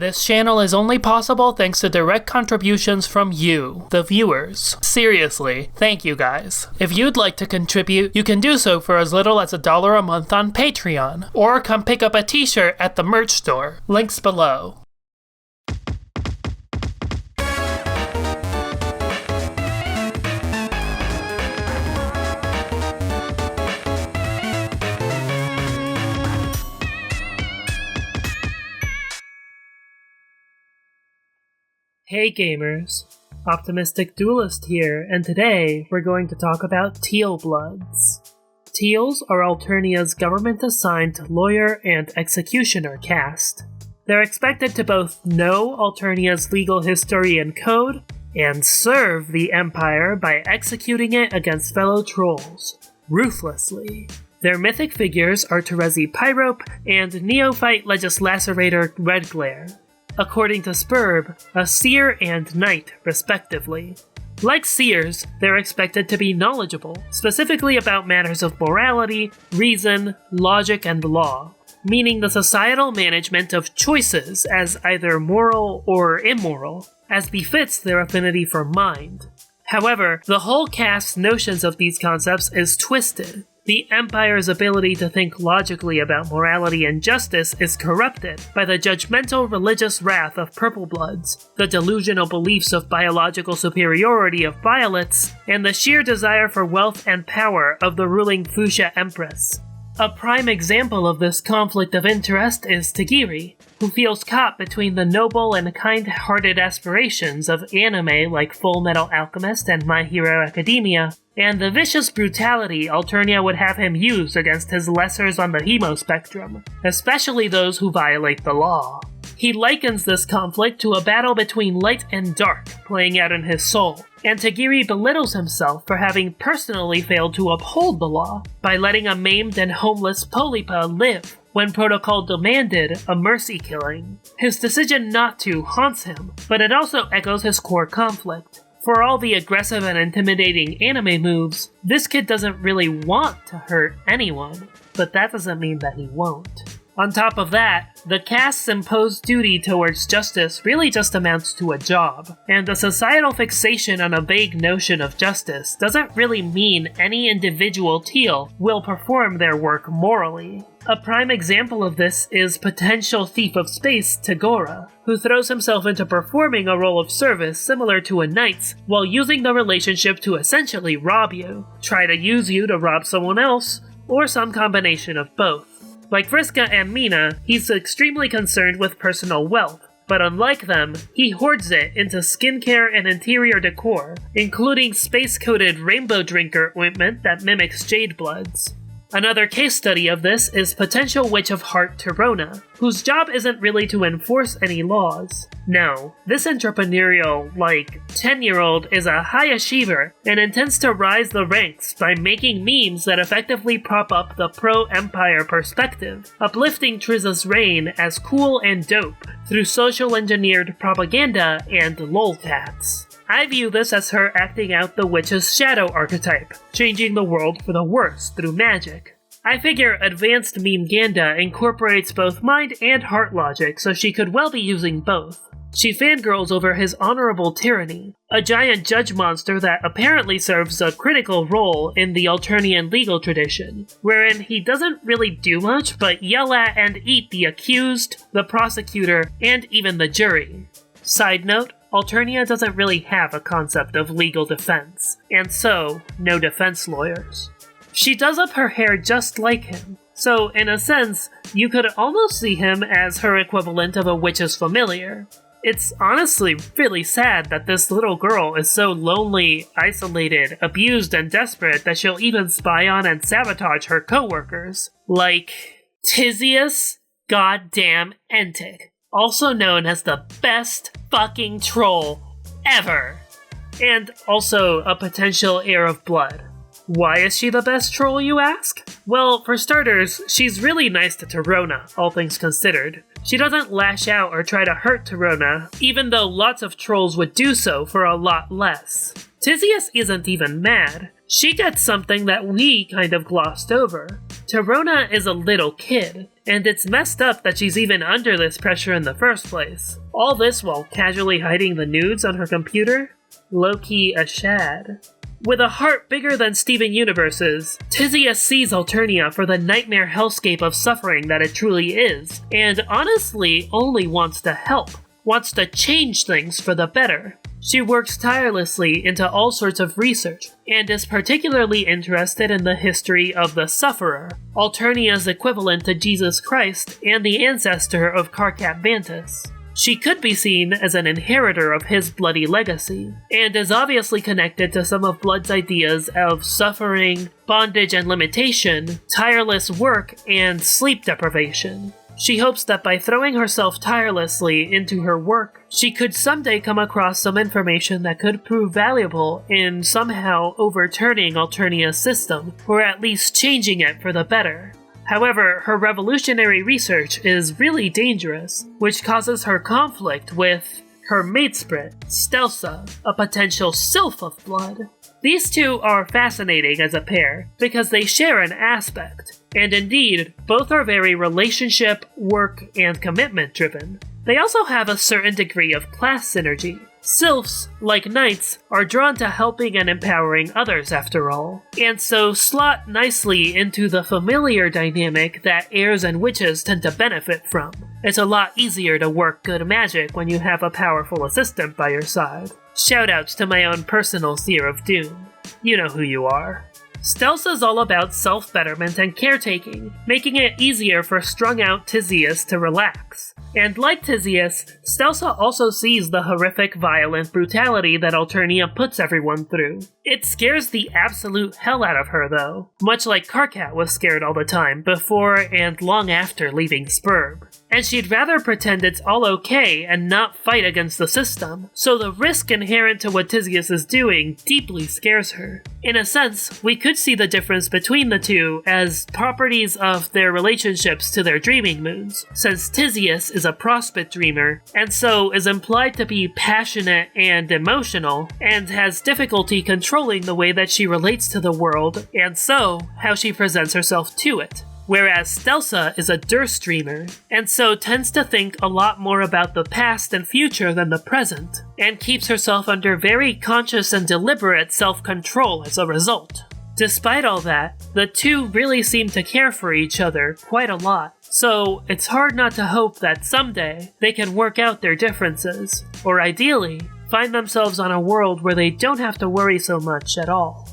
This channel is only possible thanks to direct contributions from you, the viewers. Seriously, thank you guys. If you'd like to contribute, you can do so for as little as $1 a month on Patreon, or come pick up a t-shirt at the merch store. Links below. Hey gamers, Optimistic Duelist here, and today we're going to talk about Tealbloods. Teals are Alternia's government-assigned lawyer and executioner caste. They're expected to both know Alternia's legal history and code, and serve the Empire by executing it against fellow trolls, ruthlessly. Their mythic figures are Terezi Pyrope and Neophyte Legislacerator Redglare. According to Spurb, a Seer and Knight, respectively. Like Seers, they're expected to be knowledgeable, specifically about matters of morality, reason, logic, and law, meaning the societal management of choices as either moral or immoral, as befits their affinity for mind. However, the whole cast's notions of these concepts is twisted. The Empire's ability to think logically about morality and justice is corrupted by the judgmental religious wrath of Purplebloods, the delusional beliefs of biological superiority of Violets, and the sheer desire for wealth and power of the ruling Fuchsia Empress. A prime example of this conflict of interest is Tegiri, who feels caught between the noble and kind-hearted aspirations of anime like Fullmetal Alchemist and My Hero Academia, and the vicious brutality Alternia would have him use against his lessers on the hemo spectrum, especially those who violate the law. He likens this conflict to a battle between light and dark playing out in his soul, and Tegiri belittles himself for having personally failed to uphold the law by letting a maimed and homeless Polypa live when protocol demanded a mercy killing. His decision not to haunts him, but it also echoes his core conflict. For all the aggressive and intimidating anime moves, this kid doesn't really want to hurt anyone, but that doesn't mean that he won't. On top of that, the cast's imposed duty towards justice really just amounts to a job, and the societal fixation on a vague notion of justice doesn't really mean any individual Teal will perform their work morally. A prime example of this is potential thief of space Tagora, who throws himself into performing a role of service similar to a knight's while using the relationship to essentially rob you, try to use you to rob someone else, or some combination of both. Like Vriska and Mina, he's extremely concerned with personal wealth, but unlike them, he hoards it into skincare and interior decor, including space-coated rainbow drinker ointment that mimics jade bloods. Another case study of this is potential Witch of Heart Tirona, whose job isn't really to enforce any laws. No, this entrepreneurial, 10-year-old is a high achiever and intends to rise the ranks by making memes that effectively prop up the pro-Empire perspective, uplifting Trizza's reign as cool and dope through social-engineered propaganda and lolcats. I view this as her acting out the witch's shadow archetype, changing the world for the worse through magic. I figure advanced meme Ganda incorporates both mind and heart logic, so she could well be using both. She fangirls over his honorable tyranny, a giant judge monster that apparently serves a critical role in the Alternian legal tradition, wherein he doesn't really do much but yell at and eat the accused, the prosecutor, and even the jury. Side note, Alternia doesn't really have a concept of legal defense, and so, no defense lawyers. She does up her hair just like him, so in a sense, you could almost see him as her equivalent of a witch's familiar. It's honestly really sad that this little girl is so lonely, isolated, abused, and desperate that she'll even spy on and sabotage her co-workers, like TYZIAS goddamn Entic, also known as the best fucking troll ever, and also a potential heir of blood. Why is she the best troll, you ask? Well, for starters, she's really nice to Tirona, all things considered. She doesn't lash out or try to hurt Tirona, even though lots of trolls would do so for a lot less. TYZIAS isn't even mad. She gets something that we kind of glossed over. Tirona is a little kid, and it's messed up that she's even under this pressure in the first place. All this while casually hiding the nudes on her computer? Low-key a shad. With a heart bigger than Steven Universe's, TYZIAS sees Alternia for the nightmare hellscape of suffering that it truly is, and honestly only wants to help, wants to change things for the better. She works tirelessly into all sorts of research, and is particularly interested in the history of the Sufferer, Alternia's equivalent to Jesus Christ and the ancestor of Karkat Vantis. She could be seen as an inheritor of his bloody legacy, and is obviously connected to some of Blood's ideas of suffering, bondage and limitation, tireless work, and sleep deprivation. She hopes that by throwing herself tirelessly into her work, she could someday come across some information that could prove valuable in somehow overturning Alternia's system, or at least changing it for the better. However, her revolutionary research is really dangerous, which causes her conflict with her matesprit, Stelsa, a potential sylph of blood. These two are fascinating as a pair, because they share an aspect, and indeed, both are very relationship, work, and commitment driven. They also have a certain degree of class synergy. Sylphs, like knights, are drawn to helping and empowering others after all, and so slot nicely into the familiar dynamic that heirs and witches tend to benefit from. It's a lot easier to work good magic when you have a powerful assistant by your side. Shoutouts to my own personal Seer of Doom. You know who you are. Stelsa's all about self-betterment and caretaking, making it easier for strung-out TYZIAS to relax. And like TYZIAS, Stelsa also sees the horrific, violent brutality that Alternia puts everyone through. It scares the absolute hell out of her, though, much like Karkat was scared all the time before and long after leaving Spurb. And she'd rather pretend it's all okay and not fight against the system, so the risk inherent to what TYZIAS is doing deeply scares her. In a sense, we could see the difference between the two as properties of their relationships to their dreaming moons, since TYZIAS is a prospect dreamer, and so is implied to be passionate and emotional, and has difficulty controlling the way that she relates to the world, and so how she presents herself to it. Whereas Stelsa is a Durst dreamer, and so tends to think a lot more about the past and future than the present, and keeps herself under very conscious and deliberate self-control as a result. Despite all that, the two really seem to care for each other quite a lot, so it's hard not to hope that someday they can work out their differences, or ideally, find themselves on a world where they don't have to worry so much at all.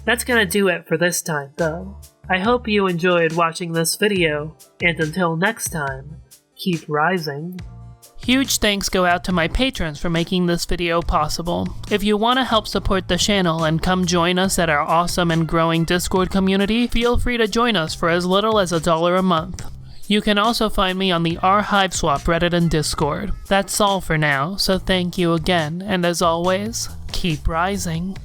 That's gonna do it for this time, though. I hope you enjoyed watching this video, and until next time, keep rising. Huge thanks go out to my patrons for making this video possible. If you want to help support the channel and come join us at our awesome and growing Discord community, feel free to join us for as little as $1 a month. You can also find me on the Hiveswap Reddit and Discord. That's all for now, so thank you again, and as always, keep rising.